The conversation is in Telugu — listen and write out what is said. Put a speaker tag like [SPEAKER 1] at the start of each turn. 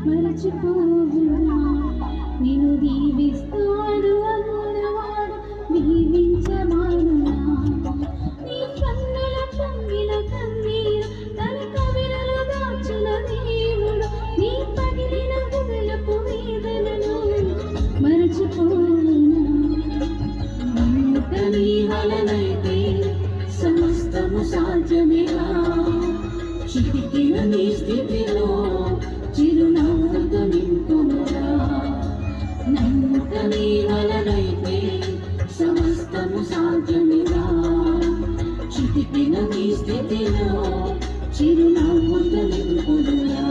[SPEAKER 1] మరచిపోవునా నిన్ను దీవిస్తాను అన్నవాడు దీవించమానునా నీ కన్నుల పొంగిన కన్నీరు తన కవిలలో దాచిన దేవుడు నీ పగిలిన హృదయపు వేదనను మరచిపోవునా నీ వలనైతే సమస్తము సాధ్యమేగా చితికిన నీ స్థితిలో చిరునవ్వుతో నింపునురా నమ్ముట నీ వలనైతే సమస్తము సాధ్యమేగా చితికిన నీ స్థితిలో చిరునవ్వుతో నింపునురా